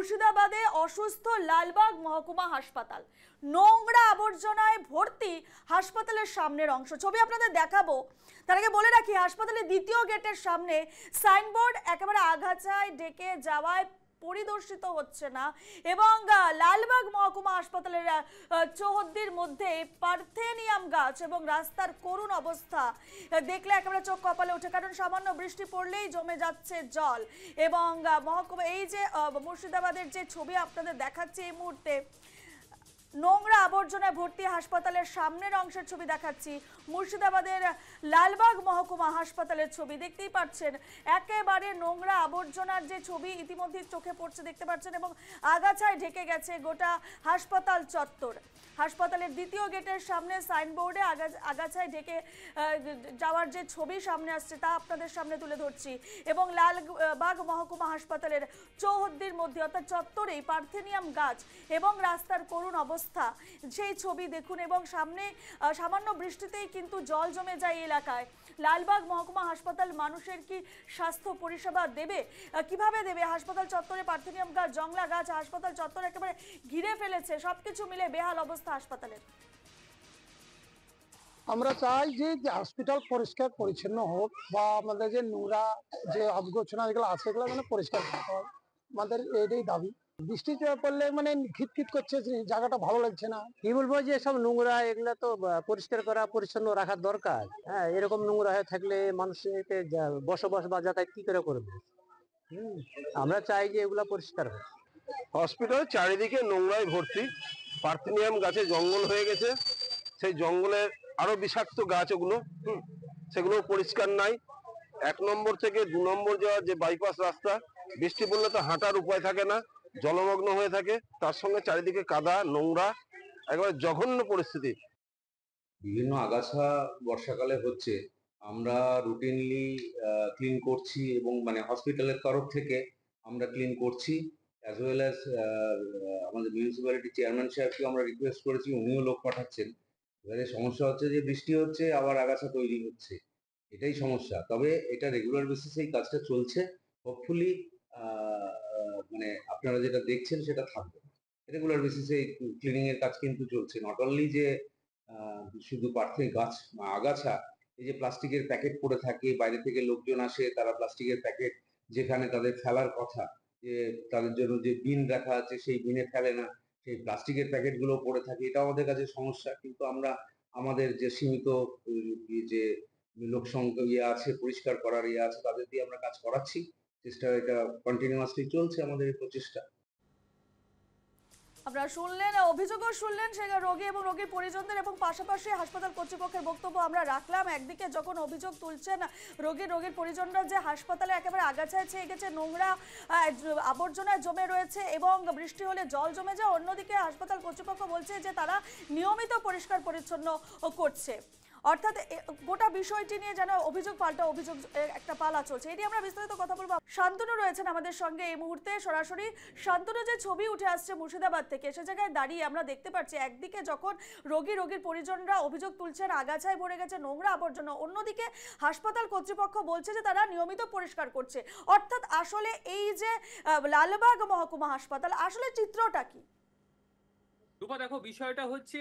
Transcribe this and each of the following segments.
মুর্শিদাবাদে অসুস্থ লালবাগ মহকুমা হাসপাতাল, নোংরা আবর্জনায় ভর্তি হাসপাতালের সামনের অংশ। ছবি আপনাদের দেখাবো, তার আগে বলে রাখি হাসপাতালের দ্বিতীয় গেটের সামনে সাইনবোর্ড একেবারে আগাছায় ঢেকে যাওয়ায় পরিদর্শিত হচ্ছে না এবং লালবাগ মহকুমা হাসপাতালের চৌহদ্দির মধ্যে পার্থেনিয়াম গাছ এবং রাস্তার করুণ অবস্থা দেখলে একেবারে চোখ কপালে ওঠে, কারণ সামান্য বৃষ্টি পড়লেই জমে যাচ্ছে জল। এবং মহকুমা এই যে মুর্শিদাবাদের যে ছবি আপনাদের দেখাচ্ছে এই মুহূর্তে, নোংরা আবর্জনায় ভর্তি হাসপাতালের সামনের অংশের ছবি দেখাচ্ছি। মুর্শিদাবাদের লালবাগ মহকুমা হাসপাতালের ছবি দেখতেই পাচ্ছেন, একেবারে নোংরা আবর্জনার যে ছবি ইতিমধ্যে চোখে পড়ছে দেখতে পাচ্ছেন এবং আগাছায় ঢেকে গেছে গোটা হাসপাতাল চত্বর। হাসপাতালের দ্বিতীয় গেটের সামনে সাইনবোর্ডে আগাছায় ঢেকে যাওয়ার যে ছবি সামনে আসছে তা আপনাদের সামনে তুলে ধরছি। এবং লালবাগ মহকুমা হাসপাতালের চৌহদ্দির মধ্যে অর্থাৎ চত্বরেই পার্থেনিয়াম গাছ এবং রাস্তার করুণ অবস্থা, সেই ছবি দেখুন। এবং সামনে সামান্য বৃষ্টিতেই কিন্তু জল জমে যায় এলাকায়। লালবাগ মহকুমা হাসপাতাল মানুষের কি স্বাস্থ্য পরিষেবা দেবে, কিভাবে দেবে? হাসপাতাল চত্বরে পার্থেনিয়াম গাছ, জংলা গাছ হাসপাতাল চত্বর একেবারে ঘিরে ফেলেছে, সবকিছু মিলে বেহাল অবস্থা হাসপাতালের। আমরা চাই যে হসপিটাল পরিষ্কার পরিচ্ছন্ন হোক, বা আমাদের যে নোংরা যে আবর্জনা যেগুলো আছে এগুলো মানে পরিষ্কার করতে হবে, আমাদের এটাই দাবি। বৃষ্টি পড়লে মানে খিটখিট করছে, জায়গাটা ভালো লাগছে না। কি বলবো, যে সব নোংরা এগুলা তো পরিষ্কার করা পরিচ্ছন্ন রাখার দরকার। হ্যাঁ, এরকম নোংরা হয়ে থাকলে মানুষের বসবাস বা যাতায়াত কি করে করবে? আমরা চাই যে এগুলা পরিষ্কার হোক। হসপিটাল চারিদিকে নোংরায় ভর্তি, পার্থেনিয়াম গাছে জঙ্গল হয়ে গেছে, সেই জঙ্গলের আরো বিষাক্ত গাছ ওগুলো, সেগুলো পরিষ্কার নাই। 1 নম্বর থেকে 2 নম্বর যাওয়ার যে বাইপাস রাস্তা, বৃষ্টি পড়লে তো হাঁটার উপায় থাকে না, জলমগ্ন হয়ে থাকে, তার সঙ্গে চারিদিকে কাদা নোংরা, একেবারে জঘন্য পরিস্থিতি। বিভিন্ন আগাছা বর্ষাকালে হচ্ছে, আমরা রুটিনলি ক্লিন করছি এবং মানে হসপিটালের তরফ থেকে আমরা ক্লিন করছি, অ্যাজ ওয়েল অ্যাজ আমাদের মিউনিসিপ্যালিটি চেয়ারম্যান সাহেবকে আমরা রিকোয়েস্ট করেছি, উনিও লোক পাঠাচ্ছেন। এবারে সমস্যা হচ্ছে যে বৃষ্টি হচ্ছে আবার আগাছা তৈরি হচ্ছে, এটাই সমস্যা। তবে এটা রেগুলার বেসিসে এই কাজটা চলছে, হোপফুলি মানে আপনারা যেটা দেখছেন সেটা থাকবে। রেগুলার বেসিসে ক্লিনিং এর কাজ কিন্তু চলছে। নট অনলি যে শুধু পার্থে গাছ আগাছা, এই যে প্লাস্টিকের প্যাকেট পড়ে থাকে, বাইরে থেকে লোকজন আসে, তারা প্লাস্টিকের প্যাকেট যেখানে তাদের ফেলার কথা, যে তাদের জন্য যে বিন রাখা আছে সেই বিনে ফেলে না, সেই প্লাস্টিকের প্যাকেট গুলো পড়ে থাকে, এটা আমাদের কাছে সমস্যা। কিন্তু আমরা আমাদের যে সীমিত যে লোক সংখ্যা আছে, পরিষ্কার করার আছে, তাদের দিয়ে আমরা কাজ করাচ্ছি। চেষ্টা এটা কন্টিনিউয়াসলি চলছে আমাদের এই প্রচেষ্টা। আপনারা শুনলেন, অভিযোগও শুনলেন সে রোগী এবং রোগীর পরিজনদের, এবং পাশাপাশি হাসপাতাল কর্তৃপক্ষের বক্তব্য আমরা রাখলাম। একদিকে যখন অভিযোগ তুলছেন রোগীর পরিজনরা যে হাসপাতালে একেবারে আগাছায় ছেয়ে গেছে, নোংরা আবর্জনায় জমে রয়েছে এবং বৃষ্টি হলে জল জমে যায়, অন্যদিকে হাসপাতাল কর্তৃপক্ষ বলছে যে তারা নিয়মিত পরিষ্কার পরিচ্ছন্ন করছে। অর্থাৎ গোটা বিষয়টি নিয়ে যেন অভিযোগ পাল্টা অভিযোগ একটা পালা চলছে। এটি আমরা বিস্তারিত কথা বলবো। শান্তনু রয়েছেন আমাদের সঙ্গে এই মুহূর্তে সরাসরি। শান্তনু, যে ছবি উঠে আসছে মুর্শিদাবাদ থেকে, সে জায়গায় দাঁড়িয়ে আমরা দেখতে পাচ্ছি একদিকে যখন রোগীর পরিজনরা অভিযোগ তুলছেন আগাছায় ভরে গেছে নোংরা আবর্জনা, অন্যদিকে হাসপাতাল কর্তৃপক্ষ বলছে যে তারা নিয়মিত পরিষ্কার করছে। অর্থাৎ আসলে এই যে লালবাগ মহকুমা হাসপাতাল, আসলে চিত্রটা কি? রূপা, দেখো বিষয়টা হচ্ছে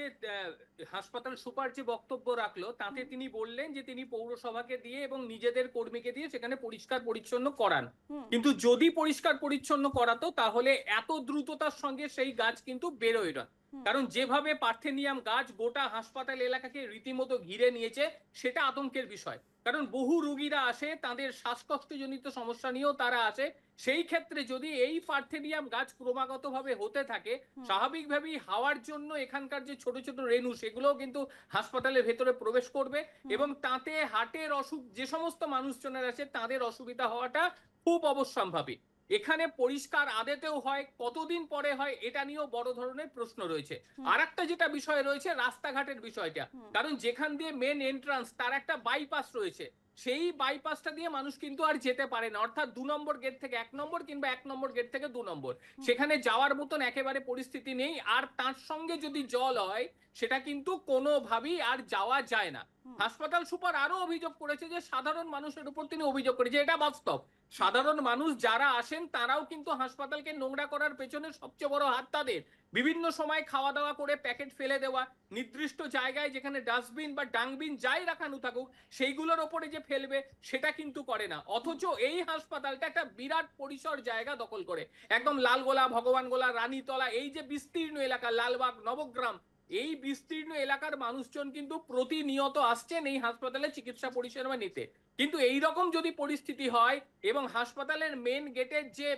হাসপাতাল সুপার যে বক্তব্য রাখলো তাতে তিনি বললেন যে তিনি পৌরসভাকে দিয়ে এবং নিজেদের কর্মীকে দিয়ে সেখানে পরিষ্কার পরিচ্ছন্ন করান, কিন্তু যদি পরিষ্কার পরিচ্ছন্ন করাতো তাহলে এত দ্রুততার সঙ্গে সেই গাছ কিন্তু বেরোয় না। কারণ যেভাবে পার্থেনিয়াম গাছ গোটা হাসপাতাল এলাকাকে রীতিমতো ঘিরে নিয়েছে সেটা আতঙ্কের বিষয়। কারণ বহু রোগীরা আসে, তাদের শ্বাসকষ্টজনিত সমস্যা নিয়েও তারা আসে। সেই ক্ষেত্রে যদি এই পার্থেনিয়াম গাছ ক্রমাগতভাবে হতে থাকে, স্বাভাবিকভাবেই হাওয়ার জন্য এখানকার যে ছোট ছোট রেণু সেগুলোও কিন্তু হাসপাতালের ভেতরে প্রবেশ করবে এবং তাতে হার্টের অসুখ যে সমস্ত মানুষজনের আছে তাদের অসুবিধা হওয়াটা খুব অবশ্যম্ভাবী। এখানে পরিষ্কার আদেতেও হয়, কতদিন পরে হয়, এটা নিয়েও বড় ধরনের প্রশ্ন রয়েছে। আর একটা যেটা বিষয় রয়েছে রাস্তাঘাটের বিষয়টা, কারণ যেখান দিয়ে মেন এন্ট্রান্স তার একটা বাইপাস রয়েছে, সেই বাইপাসটা দিয়ে মানুষ কিন্তু আর যেতে পারে না, অর্থাৎ 2 নম্বর গেট থেকে 1 নম্বর কিংবা 1 নম্বর গেট থেকে 2 নম্বর, সেখানে যাওয়ার মতন একেবারে পরিস্থিতি নেই। আর তার সঙ্গে যদি জল হয় সেটা কিন্তু কোনোভাবেই আর যাওয়া যায় না। হাসপাতাল সুপার আরো অভিযোগ করেছে যে সাধারণ মানুষের উপর তিনি অভিযোগ করেছে, এটা বাস্তব। সাধারণ মানুষ যারা আসেন তারাও কিন্তু হাসপাতালকে নোংরা করার পেছনে সবচেয়ে বড় হাত তাদের। বিভিন্ন সময় খাওয়া দাওয়া করে প্যাকেট ফেলে দেওয়া, নির্দিষ্ট জায়গায় যেখানে ডাস্টবিন বা ডাংবিন যাই রাখানো থাকুক সেইগুলোর ওপরে যে ফেলবে সেটা কিন্তু করে না। অথচ এই হাসপাতালটা একটা বিরাট পরিসর জায়গা দখল করে, একদম লালগোলা, ভগবানগোলা, রানীতলা, এই যে বিস্তীর্ণ এলাকা, লালবাগ, নবগ্রাম, এই বিস্তীর্ণ এলাকার মানুষজন কিন্তু প্রতিনিয়ত আসছেন এই হাসপাতালে চিকিৎসা পরিষেবা নিতে। কিন্তু এই রকম যদি পরিস্থিতি হয় এবং হাসপাতালের মেন গেটের যে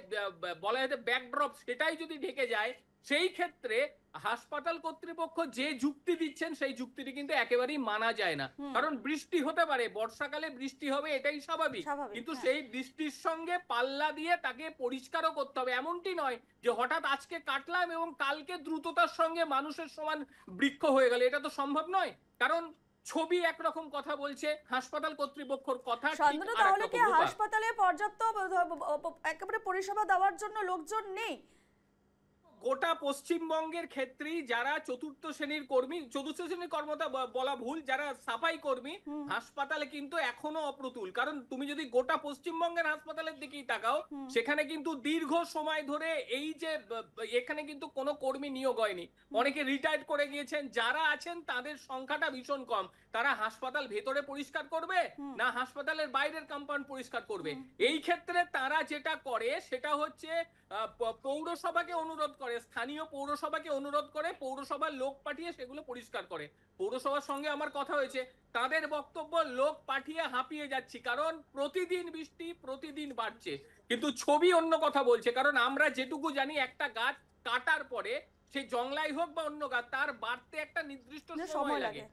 বলা যেতে ব্যাকড্রপ সেটাই যদি ঢেকে যায়, সেই ক্ষেত্রে হাসপাতাল কর্তৃপক্ষ যে যুক্তি দিচ্ছেন সেই যুক্তিটি কিন্তু একেবারেই মানা যায় না। কারণ বৃষ্টি হতে পারে, বর্ষাকালে বৃষ্টি হবে, এটাই স্বাভাবিক, কিন্তু সেই বৃষ্টির সঙ্গে পাল্লা দিয়ে তাকে পরিষ্কারও করতে হবে। এমনটি নয় যে হঠাৎ আজকে কাটলাম এবং কালকে দ্রুততার সঙ্গে মানুষের সমান বৃক্ষ হয়ে গেল, এটা তো সম্ভব নয়। কারণ ছবি একরকম কথা বলছে, হাসপাতাল কর্তৃপক্ষের কথা শান্তনু, তাহলে কি হাসপাতালে পর্যাপ্ত একেবারে পরিষেবা দেওয়ার জন্য লোকজন নেই? গোটা পশ্চিমবঙ্গের ক্ষেত্রেই যারা চতুর্থ শ্রেণীর কর্মী, চতুর্থ শ্রেণীর কর্মতা বলা ভুল, যারা সাফাই কর্মী হাসপাতালে কিন্তু এখনো অপ্রতুল। কারণ তুমি যদি গোটা পশ্চিমবঙ্গের হাসপাতালের দিকেই তাকাও, সেখানে কিন্তু দীর্ঘ সময় ধরে এই যে এখানে কিন্তু কোনো কর্মী নিয়োগ হয়নি, অনেকে রিটায়ার্ড করে গিয়েছেন, যারা আছেন তাদের সংখ্যাটা ভীষণ কম। তারা হাসপাতাল ভেতরে পরিষ্কার করবে না হাসপাতালের বাইরের কম্পাউন্ড পরিষ্কার করবে? এই ক্ষেত্রে তারা যেটা করে সেটা হচ্ছে পৌরসভাকে অনুরোধ করে, স্থানীয় পৌরসভাকে অনুরোধ করে, পৌরসভার লোক পাঠিয়ে সেগুলো পরিষ্কার করে। পৌরসভার সঙ্গে আমার কথা হয়েছে, তাদের বক্তব্য লোক পাঠিয়ে হাঁপিয়ে যাচ্ছি, কারণ প্রতিদিন বৃষ্টি, প্রতিদিন বাড়ছে। কিন্তু ছবি অন্য কথা বলছে, কারণ আমরা যেটুকু জানি একটা গাছ কাটার পরে সেই জংলাই হোক বা অন্য গাছ, তার বাড়তে একটা নির্দিষ্ট সময় লাগে।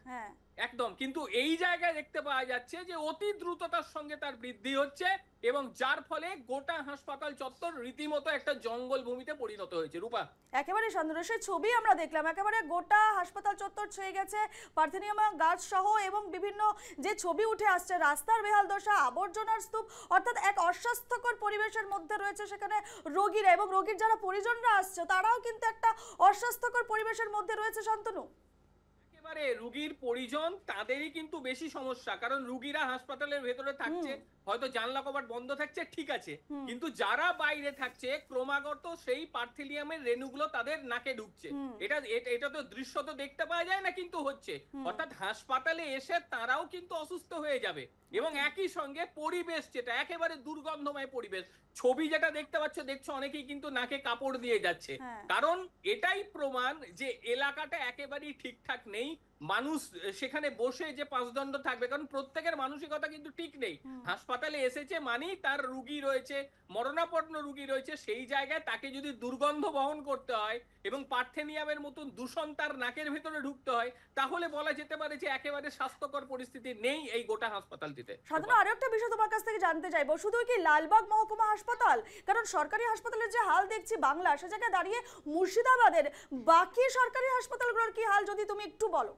একদম, কিন্তু এই জায়গায় দেখতে পাওয়া যাচ্ছে যে অতি দ্রুততার সঙ্গে তার বৃদ্ধি হচ্ছে এবং যার ফলে গোটা হাসপাতাল চত্বর রীতিমতো একটা জঙ্গল ভূমিতে পরিণত হয়েছে। রূপা, একেবারে শান্তনু, সেই ছবি আমরা দেখলাম, একেবারে গোটা হাসপাতাল চত্বর ছেয়ে গেছে পার্থেনিয়াম গাছ সহ, এবং বিভিন্ন যে ছবি উঠে আসছে, রাস্তার বেহাল দশা, আবর্জনার স্তূপ, অর্থাৎ এক অস্বাস্থ্যকর পরিবেশের মধ্যে রয়েছে সেখানে রোগীরা, এবং রোগীর যারা পরিজনরা আসছে তারাও কিন্তু একটা অস্বাস্থ্যকর পরিবেশের মধ্যে রয়েছে। শান্তনু, একেবারে রোগীর পরিজন তাদেরই কিন্তু বেশি সমস্যা, কারণ রোগীরা হাসপাতালের ভেতরে থাকছে, হয়তো জানলা কপাট বন্ধ থাকছে, ঠিক আছে, কিন্তু যারা বাইরে থাকছে ক্রমাগত সেই পার্থেনিয়ামের রেণুগুলো তাদের নাকে ঢুকছে। এটা তো দৃশ্য তো দেখতে পাওয়া যায় না, কিন্তু হচ্ছে, অর্থাৎ হাসপাতালে এসে তারাও কিন্তু অসুস্থ হয়ে যাবে। এবং একই সঙ্গে পরিবেশ যেটা একেবারে দুর্গন্ধময় পরিবেশ, ছবি যেটা দেখতে পাচ্ছ, দেখছো অনেকেই কিন্তু নাকে কাপড় দিয়ে যাচ্ছে, কারণ এটাই প্রমাণ যে এলাকাটা একেবারেই ঠিকঠাক নেই। মানুষ সেখানে বসে যে পাঁচদণ্ড থাকবে, কারণ প্রত্যেকের মানসিকতা কিন্তু ঠিক নেই। হাসপাতালে এসেছে মানে তার রোগী রয়েছে, মরণাপন্ন রোগী রয়েছে, সেই জায়গায় তাকে যদি দুর্গন্ধ বহন করতে হয় এবং পার্থেনিয়ামের মতন দূষণ তার নাকের ভেতরে ঢুকতে হয়, তাহলে বলা যেতে পারে যে একেবারে স্বাস্থ্যকর পরিস্থিতি নেই এই গোটা হাসপাতালটিতে। সাধারণ আরো একটা বিষয় তোমার কাছ থেকে জানতে চাইবো, শুধু কি লালবাগ মহকুমা হাসপাতাল, কারণ সরকারি হাসপাতালের যে হাল দেখছি বাংলা, সে জায়গায় দাঁড়িয়ে মুর্শিদাবাদের বাকি সরকারি হাসপাতালগুলোর কি হাল যদি তুমি একটু বলো।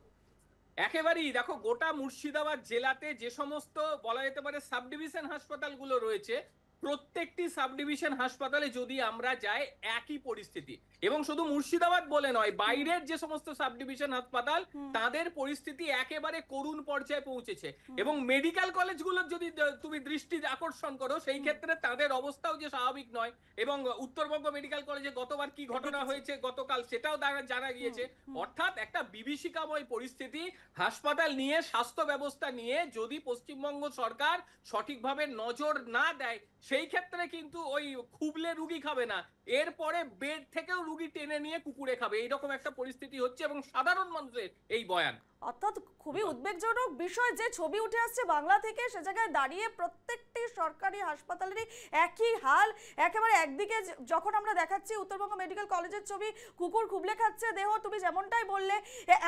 একেবারেই দেখো, গোটা মুর্শিদাবাদ জেলাতে যে সমস্ত বলা যেতে পারে সাব ডিভিশন হাসপাতালগুলো রয়েছে, প্রত্যেকটি সাব ডিভিশন হাসপাতালে যদি আমরা যাই একই পরিস্থিতি, এবং শুধু মুর্শিদাবাদ বলে নয়, বাইরের যে সমস্ত সাব ডিভিশন হাসপাতাল তাদের পরিস্থিতি একেবারে করুণ পর্যায়ে পৌঁছেছে। এবং মেডিকেল কলেজগুলোর যদি তুমি দৃষ্টি আকর্ষণ করো, সেই ক্ষেত্রে তাদের অবস্থাও যে স্বাভাবিক নয়। এবং উত্তরবঙ্গ মেডিকেল কলেজে গতবার কি ঘটনা হয়েছে গতকাল সেটাও জানা গিয়েছে। অর্থাৎ একটা বিভীষিকাময় পরিস্থিতি। হাসপাতাল নিয়ে, স্বাস্থ্য ব্যবস্থা নিয়ে যদি পশ্চিমবঙ্গ সরকার সঠিকভাবে নজর না দেয়, সেই ক্ষেত্রে কিন্তু ওই খুবলে রুগী খাবে না, এরপরে বেড থেকেও রুগী টেনে নিয়ে কুকুরে খাবে, এইরকম একটা পরিস্থিতি হচ্ছে এবং সাধারণ মানুষের এই বয়ান। অর্থাৎ খুবই উদ্বেগজনক বিষয় যে ছবি উঠে আসছে বাংলা থেকে, সে জায়গায় দাঁড়িয়ে প্রত্যেকটি সরকারি হাসপাতালেরই একই হাল। একেবারে একদিকে যখন আমরা দেখাচ্ছি উত্তরবঙ্গ মেডিকেল কলেজের ছবি, কুকুর খুবলে খাচ্ছে দেহ, তুমি যেমনটাই বললে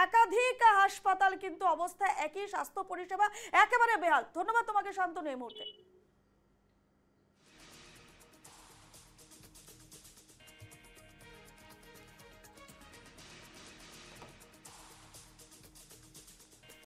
একাধিক হাসপাতাল কিন্তু অবস্থা একই, স্বাস্থ্য পরিষেবা একেবারে বেহাল। ধন্যবাদ তোমাকে শান্তনু এই মুহূর্তে।